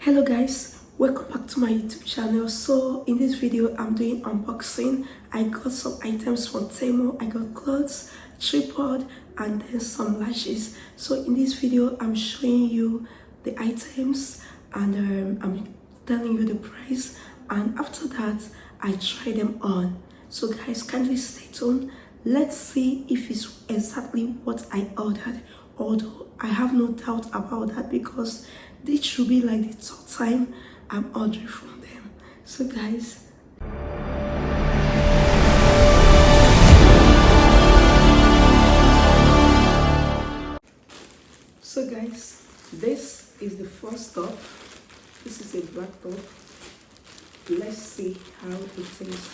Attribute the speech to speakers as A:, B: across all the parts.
A: Hello guys, welcome back to my YouTube channel. So in this video I'm doing unboxing. I got some items from Temu. I got clothes, tripod, and then some lashes. So in this video I'm showing you the items and I'm telling you the price, and after that I try them on. So guys, kindly stay tuned. Let's see if it's exactly what I ordered, although I have no doubt about that because this should be like the third time I'm ordering from them. So guys, this is the first top. This is a black top. Let's see how it is.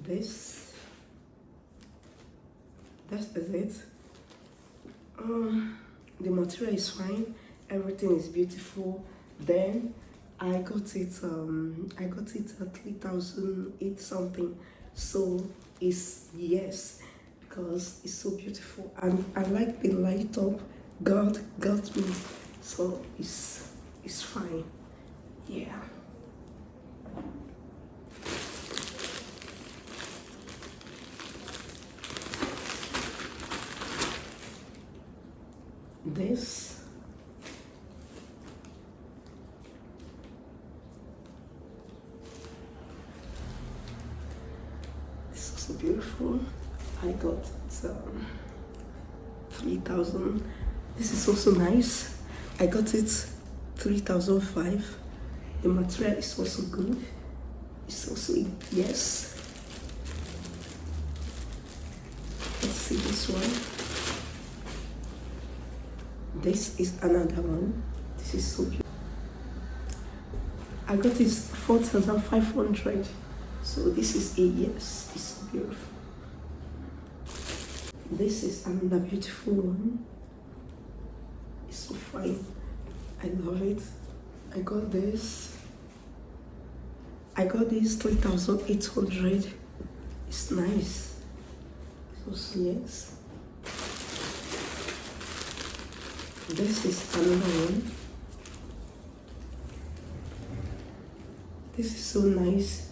A: This is it. The material is fine, everything is beautiful. Then I got it at 3,008 something. So it's yes, because it's so beautiful and I like the light up. God got me, so it's fine. Yeah. This is so beautiful. I got 3,000. This is also nice. I got it 3,005. The material is also good. It's also yes. Let's see this one. This is another one. This is so beautiful. I got this 4,500. So this is a yes. It's so beautiful. This is another beautiful one. It's so fine. I love it. I got this 3,800. It's nice. So yes. This is another one. This is so nice.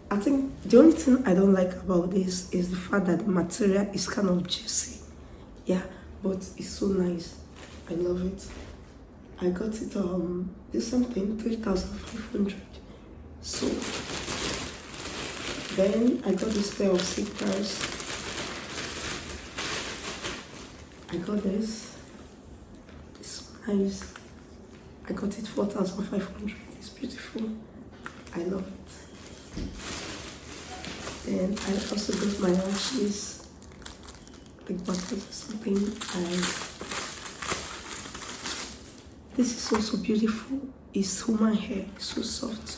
A: I think the only thing I don't like about this is the fact that the material is kind of juicy. Yeah, but it's so nice. I love it. I got it this something 3,500. So then I got this pair of slippers. I got this. It's so nice. I got it 4,500. It's beautiful. I love it. Then I also got my lashes, like bucket or something. This is also beautiful. It's human hair. It's so soft.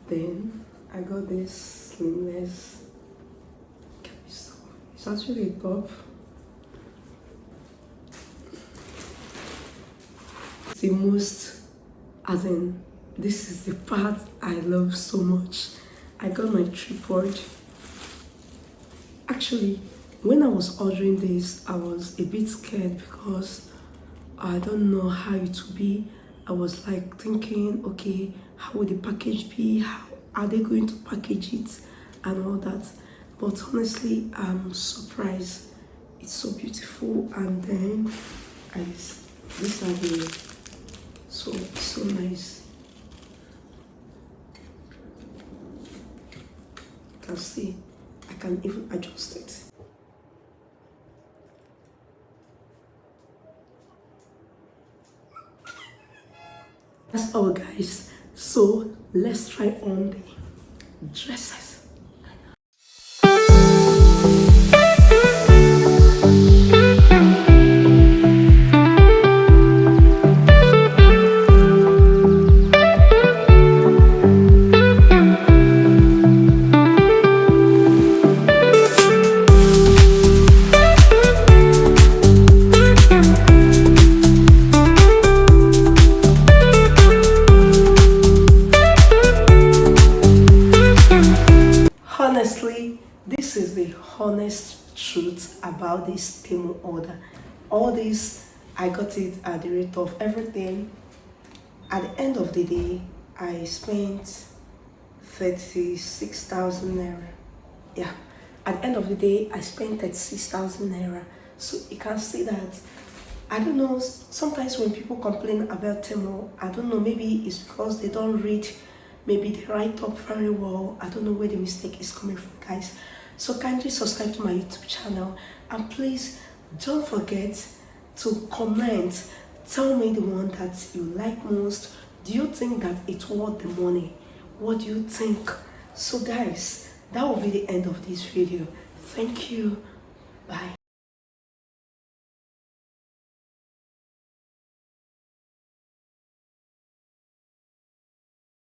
A: Then I got this slimless. It's actually a top. It's the most, as in, this is the part I love so much. I got my tripod. Actually, when I was ordering this, I was a bit scared because I don't know how it will be. I was like thinking, okay, how will the package be? How are they going to package it and all that? But honestly, I'm surprised. It's so beautiful, and then these are the so nice. You can see I can even adjust it. That's all guys, so let's try on the dresses. honest truth about this Temu order. All this, I got it at the rate of everything. At the end of the day, I spent 36,000 naira. Yeah, at the end of the day, I spent 36,000 naira. So you can see that. I don't know, sometimes when people complain about Temu, I don't know, maybe it's because they don't read, maybe they write up very well. I don't know where the mistake is coming from, guys. So kindly subscribe to my YouTube channel, and please don't forget to comment. Tell me the one that you like most. Do you think that it's worth the money? What do you think? So guys, that will be the end of this video. Thank you. Bye.